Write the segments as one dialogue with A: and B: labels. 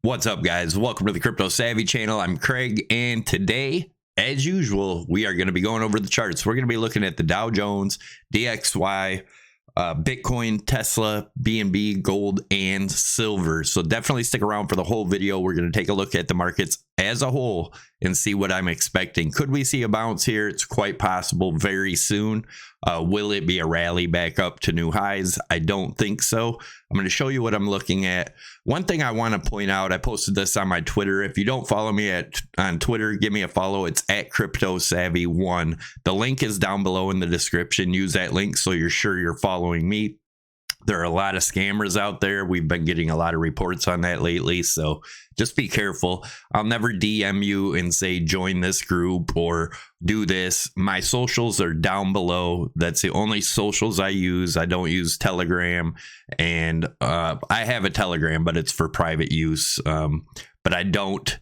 A: What's up, guys? Welcome to the Crypto Savvy channel. I'm Craig, and today, as usual, we are going to be going over the charts. We're going to be looking at the Dow Jones, DXY, Bitcoin, Tesla, BNB, gold, and silver. So definitely stick around for the whole video. We're going to take a look at the markets as a whole and see what I'm expecting. Could we see a bounce here? It's quite possible very soon. Will it be a rally back up to new highs? I don't think so. I'm going to show you what I'm looking at. One thing I want to point out, I posted this on my Twitter. If you don't follow me on Twitter, give me a follow. It's at CryptoSavvy1. The link is down below in the description. Use that link so you're sure you're following me. There are a lot of scammers out there. We've been getting a lot of reports on that lately, so just be careful. I'll never DM you and say join this group or do this. My socials are down below. That's the only socials I use. I don't use Telegram, and I have a Telegram, but it's for private use. But I don't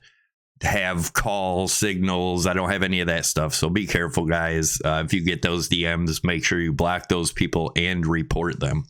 A: have call signals. I don't have any of that stuff, so be careful, guys. If you get those DMs, make sure you block those people and report them.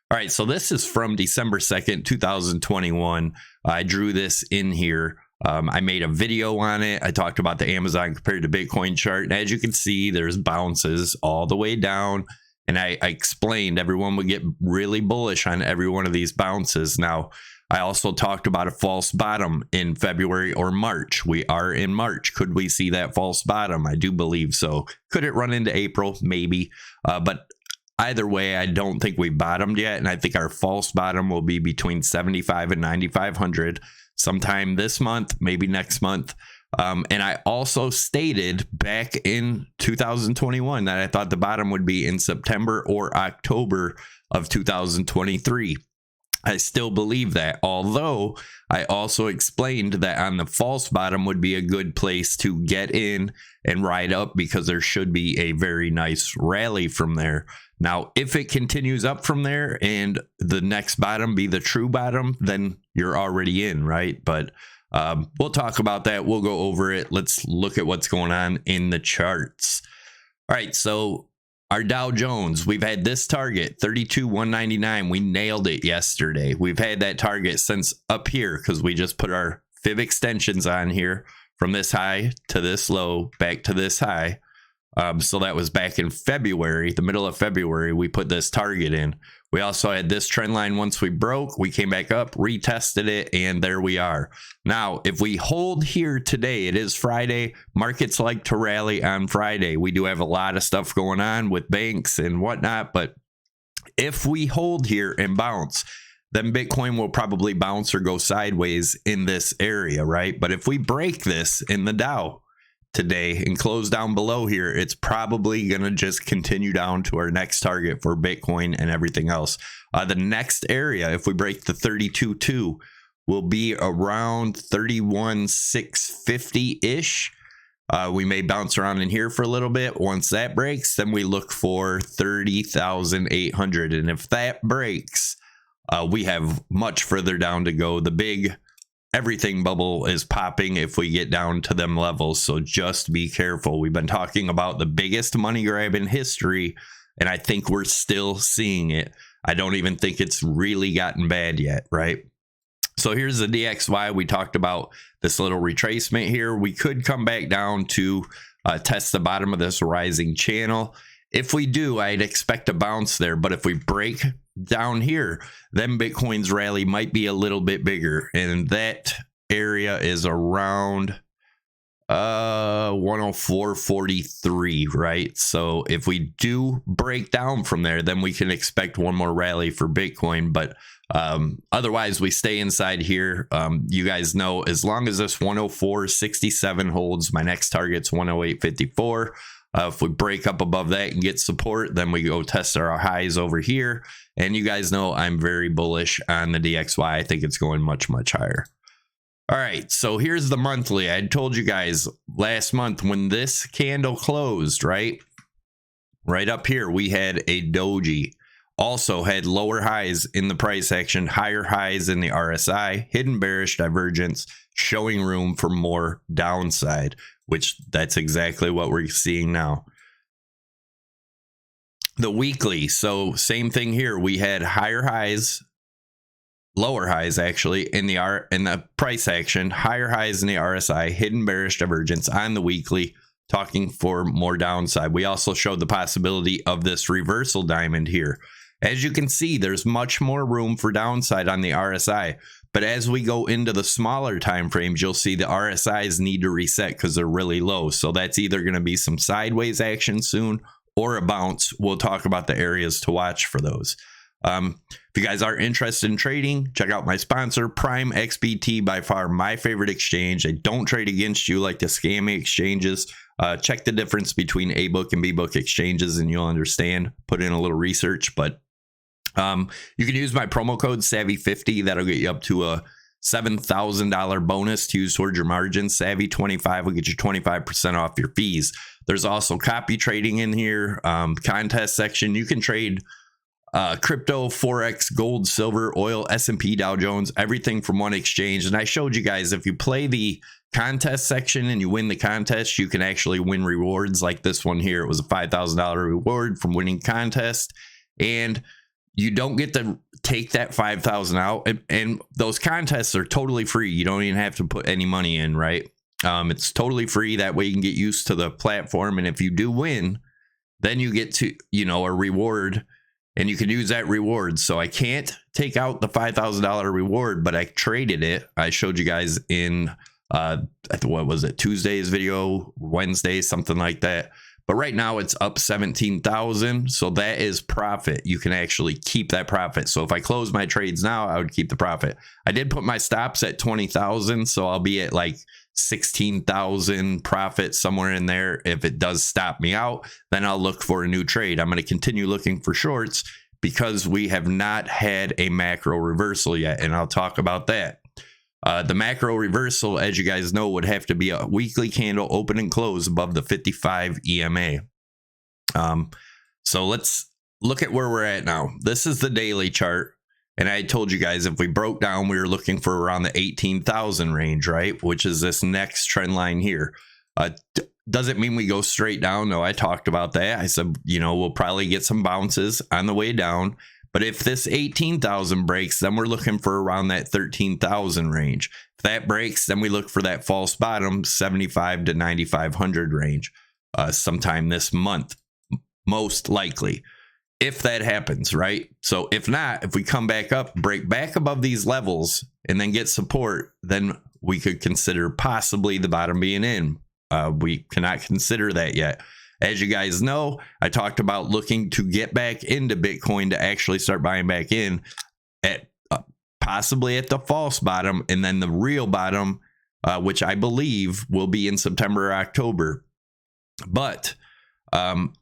A: All right, so this is from December 2nd, 2021. I drew this in here. I made a video on it. I talked about the Amazon compared to Bitcoin chart. And as you can see, there's bounces all the way down. And I explained everyone would get really bullish on every one of these bounces. Now, I also talked about a false bottom in February or March. We are in March. Could we see that false bottom? I do believe so. Could it run into April? Maybe. But either way, I don't think we bottomed yet, and I think our false bottom will be between 75 and 9,500 sometime this month, maybe next month. And I also stated back in 2021 that I thought the bottom would be in September or October of 2023. I still believe that, although I also explained that on the false bottom would be a good place to get in and ride up because there should be a very nice rally from there. Now, if it continues up from there and the next bottom be the true bottom, then you're already in, right? But we'll talk about that. We'll go over it. Let's look at what's going on in the charts. All right, so our Dow Jones, we've had this target, 32,199. We nailed it yesterday. We've had that target since up here because we just put our fib extensions on here from this high to this low, back to this high. So that was back in February, the middle of February, we put this target in. We also had this trend line once we broke, we came back up, retested it, and there we are. Now, if we hold here today, it is Friday. Markets like to rally on Friday. We do have a lot of stuff going on with banks and whatnot, but if we hold here and bounce, then Bitcoin will probably bounce or go sideways in this area, right? But if we break this in the Dow today and close down below here, it's probably going to just continue down to our next target for Bitcoin and everything else. The next area, if we break the 32.2, will be around 31,650-ish. We may bounce around in here for a little bit. Once that breaks, then we look for 30,800. And if that breaks, we have much further down to go. The big everything bubble is popping if we get down to them levels, so just be careful. We've been talking about the biggest money grab in history, and I think we're still seeing it. I don't even think it's really gotten bad yet, right? So here's the DXY. We talked about this little retracement here. We could come back down to test the bottom of this rising channel. If we do, I'd expect a bounce there, but if we break down here, then Bitcoin's rally might be a little bit bigger, and that area is around 104.43, right? So if we do break down from there, then we can expect one more rally for Bitcoin, but otherwise we stay inside here. You guys know, as long as this 104.67 holds, my next target's 108.54. If we break up above that and get support, then we go test our highs over here. And you guys know I'm very bullish on the DXY. I think it's going much, much higher. All right, so here's the monthly. I told you guys last month when this candle closed, right up here, we had a doji. Also had lower highs in the price action, higher highs in the RSI, hidden bearish divergence, showing room for more downside, which that's exactly what we're seeing now. The weekly, so same thing here. We had higher highs lower highs actually in the price action, higher highs in the RSI, hidden bearish divergence on the weekly, talking for more downside. We also showed the possibility of this reversal diamond here. As you can see, there's much more room for downside on the RSI. But as we go into the smaller time frames, you'll see the RSIs need to reset because they're really low. So that's either going to be some sideways action soon or a bounce. We'll talk about the areas to watch for those. If you guys are interested in trading, check out my sponsor, Prime XBT, by far my favorite exchange. They don't trade against you like the scammy exchanges. Check the difference between A-book and B-book exchanges and you'll understand. Put in a little research, but you can use my promo code Savvy50. That'll get you up to a $7,000 bonus to use towards your margin. Savvy25 will get you 25% off your fees. There's also copy trading in here, contest section. You can trade crypto, forex, gold, silver, oil, S&P, Dow Jones, everything from one exchange. And I showed you guys, if you play the contest section and you win the contest, you can actually win rewards like this one here. It was a $5,000 reward from winning contest, and you don't get to take that 5,000 out. And those contests are totally free. You don't even have to put any money in, right? It's totally free. That way you can get used to the platform. And if you do win, then you get to, a reward, and you can use that reward. So I can't take out the $5,000 reward, but I traded it. I showed you guys in, what was it, Tuesday's video, Wednesday, something like that. But right now it's up 17,000. So that is profit. You can actually keep that profit. So if I close my trades now, I would keep the profit. I did put my stops at 20,000. So I'll be at like 16,000 profit somewhere in there. If it does stop me out, then I'll look for a new trade. I'm going to continue looking for shorts because we have not had a macro reversal yet. And I'll talk about that. The macro reversal, as you guys know, would have to be a weekly candle open and close above the 55 EMA. So let's look at where we're at now. This is the daily chart. And I told you guys, if we broke down, we were looking for around the 18,000 range, right? Which is this next trend line here. Doesn't mean we go straight down. No, I talked about that. I said, we'll probably get some bounces on the way down. But if this 18,000 breaks, then we're looking for around that 13,000 range. If that breaks, then we look for that false bottom, 75 to 9,500 range sometime this month, most likely. If that happens, right? So if not, if we come back up, break back above these levels and then get support, then we could consider possibly the bottom being in. We cannot consider that yet. As you guys know, I talked about looking to get back into Bitcoin to actually start buying back in at possibly at the false bottom, and then the real bottom, which I believe will be in September or October. But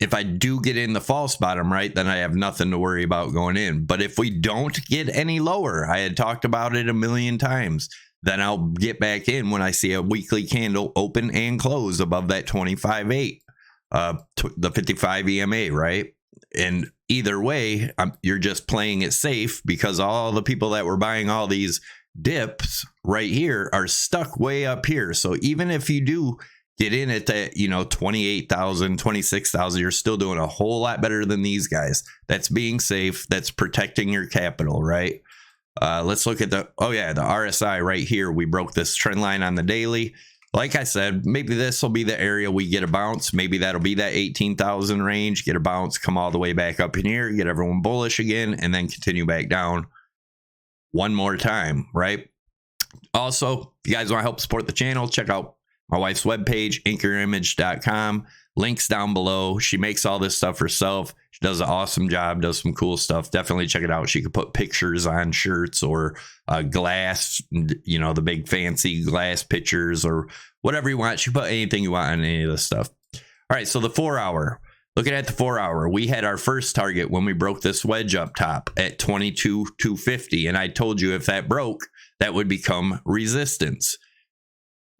A: if I do get in the false bottom, right, then I have nothing to worry about going in. But if we don't get any lower, I had talked about it a million times, then I'll get back in when I see a weekly candle open and close above that 25.8. The 55 EMA, right? And either way, you're just playing it safe because all the people that were buying all these dips right here are stuck way up here. So even if you do get in at that, 28,000, 26,000, you're still doing a whole lot better than these guys. That's being safe. That's protecting your capital, right? Let's look at the RSI right here. We broke this trend line on the daily. Like I said, maybe this will be the area we get a bounce. Maybe that'll be that 18,000 range, get a bounce, come all the way back up in here, get everyone bullish again, and then continue back down one more time, right? Also, if you guys want to help support the channel, check out my wife's webpage, anchorimage.com. Links down below. She makes all this stuff herself. She does an awesome job, does some cool stuff. Definitely check it out. She could put pictures on shirts or glass, the big fancy glass pictures or whatever you want. She put anything you want on any of this stuff. All right, so the 4 hour. Looking at the 4 hour, we had our first target when we broke this wedge up top at 22,250. And I told you if that broke, that would become resistance,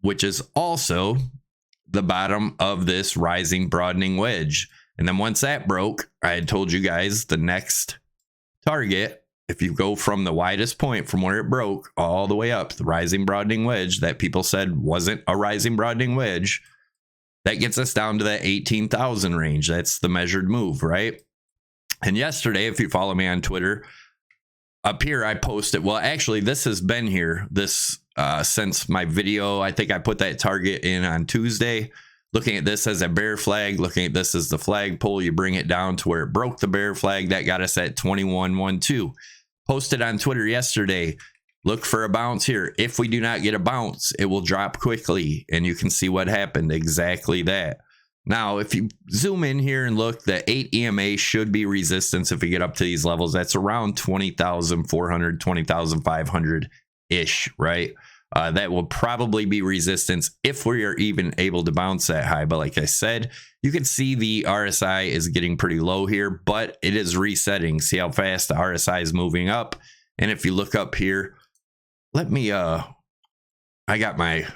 A: which is also the bottom of this rising broadening wedge. And then once that broke, I had told you guys the next target, if you go from the widest point from where it broke all the way up, the rising broadening wedge that people said wasn't a rising broadening wedge, that gets us down to that 18,000 range. That's the measured move, right? And yesterday, if you follow me on Twitter, up here I posted, well, actually this has been here this since my video. I think I put that target in on Tuesday. Looking at this as a bear flag, looking at this as the flagpole, you bring it down to where it broke the bear flag. That got us at 21.12. Posted on Twitter yesterday, look for a bounce here. If we do not get a bounce, it will drop quickly, and you can see what happened, exactly that. Now, if you zoom in here and look, the 8 EMA should be resistance if we get up to these levels. That's around 20,400, 20,500-ish, right? That will probably be resistance if we are even able to bounce that high. But like I said, you can see the RSI is getting pretty low here, but it is resetting. See how fast the RSI is moving up. And if you look up here, let me, I got my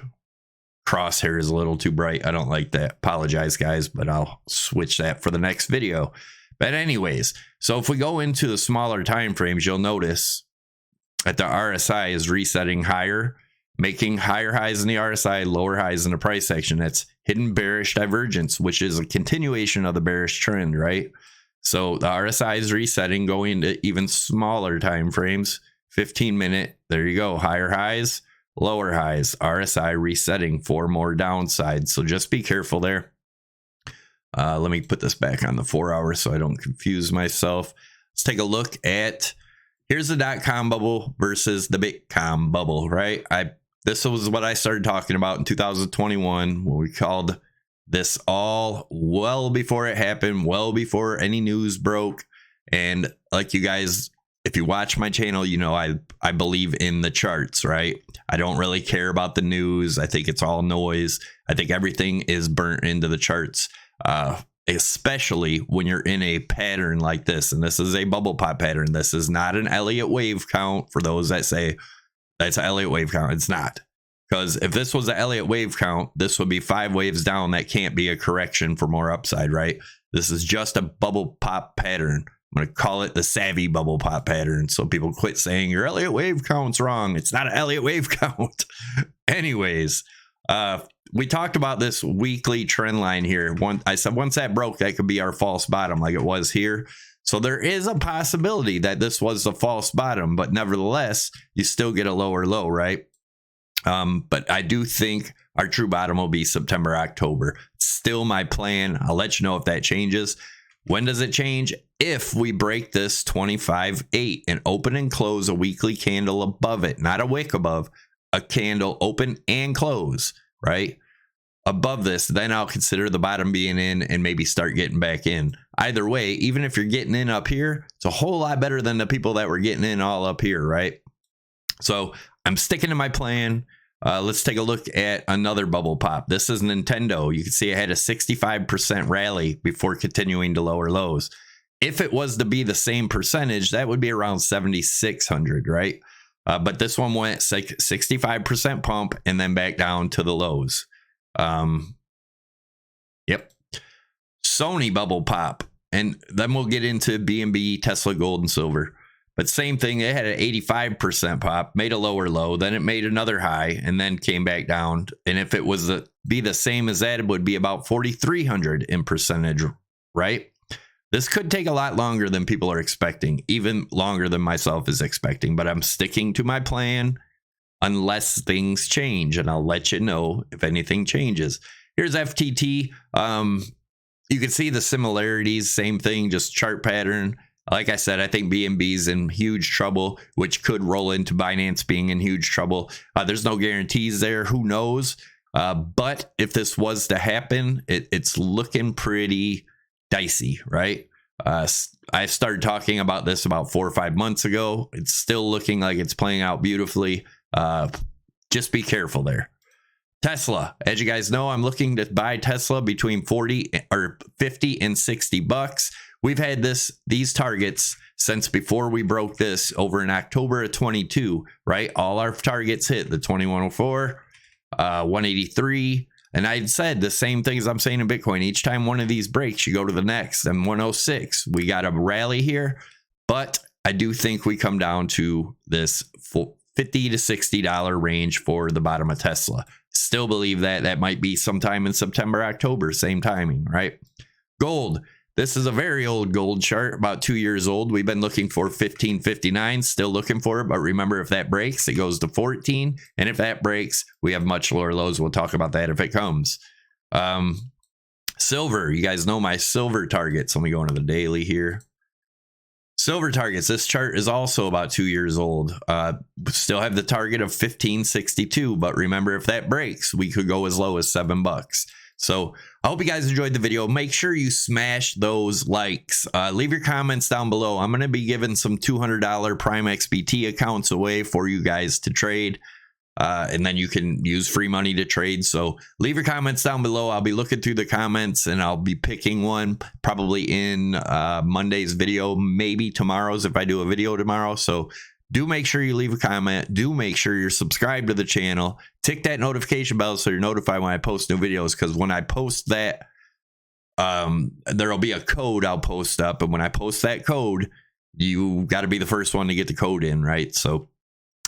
A: crosshairs a little too bright. I don't like that. Apologize, guys, but I'll switch that for the next video. But anyways, so if we go into the smaller time frames, you'll notice that the RSI is resetting higher, making higher highs in the RSI, lower highs in the price action. That's hidden bearish divergence, which is a continuation of the bearish trend, right? So the RSI is resetting, going to even smaller time frames. 15-minute, there you go. Higher highs, lower highs. RSI resetting for more downsides. So just be careful there. Let me put this back on the 4 hours so I don't confuse myself. Let's take a look at, here's the .com bubble versus the Bitcoin bubble, right? This was what I started talking about in 2021 when we called this all well before it happened, well before any news broke. And like you guys, if you watch my channel, you know I believe in the charts, right? I don't really care about the news. I think it's all noise. I think everything is burnt into the charts, especially when you're in a pattern like this. And this is a bubble pop pattern. This is not an Elliott wave count for those that say that's an Elliott wave count. It's not. Because if this was an Elliott wave count, this would be 5 waves down. That can't be a correction for more upside, right? This is just a bubble pop pattern. I'm going to call it the savvy bubble pop pattern. So people quit saying your Elliott wave count's wrong. It's not an Elliott wave count. Anyways, we talked about this weekly trend line here. I said once that broke, that could be our false bottom like it was here. So there is a possibility that this was a false bottom, but nevertheless, you still get a lower low, right? But I do think our true bottom will be September, October. It's still my plan. I'll let you know if that changes. When does it change? If we break this 25.8 and open and close a weekly candle above it, not a wick above, a candle open and close, right? Above this, then I'll consider the bottom being in and maybe start getting back in. Either way, even if you're getting in up here, it's a whole lot better than the people that were getting in all up here, right? So I'm sticking to my plan. Let's take a look at another bubble pop. This is Nintendo. You can see it had a 65% rally before continuing to lower lows. If it was to be the same percentage, that would be around 7,600, right? But this one went 65% pump and then back down to the lows. Yep. Sony bubble pop. And then we'll get into BNB, Tesla, gold, and silver. But same thing, it had an 85% pop, made a lower low, then it made another high, and then came back down. And if it was be the same as that, it would be about 4,300 in percentage, right? This could take a lot longer than people are expecting, even longer than myself is expecting, but I'm sticking to my plan unless things change, and I'll let you know if anything changes. Here's FTT. You can see the similarities, same thing, just chart pattern. Like I said, I think BNB's in huge trouble, which could roll into Binance being in huge trouble. There's no guarantees there. Who knows? But if this was to happen, it's looking pretty dicey, right? I started talking about this about 4 or 5 months ago. It's still looking like it's playing out beautifully. Just be careful there. Tesla, as you guys know, I'm looking to buy Tesla between 40 or 50 and 60 bucks. We've had these targets since before we broke this over in October of 22, right? All our targets hit the 2104, 183. And I said the same thing as I'm saying in Bitcoin. Each time one of these breaks, you go to the next. And 106, we got a rally here, but I do think we come down to this $50 to $60 range for the bottom of Tesla. Still believe that might be sometime in September, October, same timing, right? Gold. This is a very old gold chart, about 2 years old. We've been looking for 1559, still looking for it. But remember, if that breaks, it goes to 14. And if that breaks, we have much lower lows. We'll talk about that if it comes. Silver, you guys know my silver targets. Let me go into the daily here. Silver targets. This chart is also about 2 years old. Still have the target of 1562. But remember, if that breaks, we could go as low as $7. So I hope you guys enjoyed the video. Make sure you smash those likes. Leave your comments down below. I'm going to be giving some $200 Prime XBT accounts away for you guys to trade. And then you can use free money to trade. So leave your comments down below. I'll be looking through the comments and I'll be picking one probably in Monday's video, maybe tomorrow's if I do a video tomorrow. So do make sure you leave a comment. Do make sure you're subscribed to the channel. Tick that notification bell so you're notified when I post new videos. Because when I post that, there'll be a code I'll post up. And when I post that code, you got to be the first one to get the code in, right? So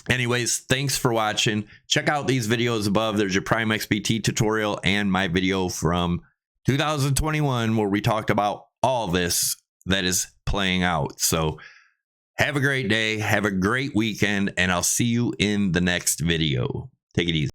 A: anyways, thanks for watching. Check out these videos above. There's your Prime XBT tutorial and my video from 2021 where we talked about all this that is playing out. So have a great day. Have a great weekend, and I'll see you in the next video. Take it easy.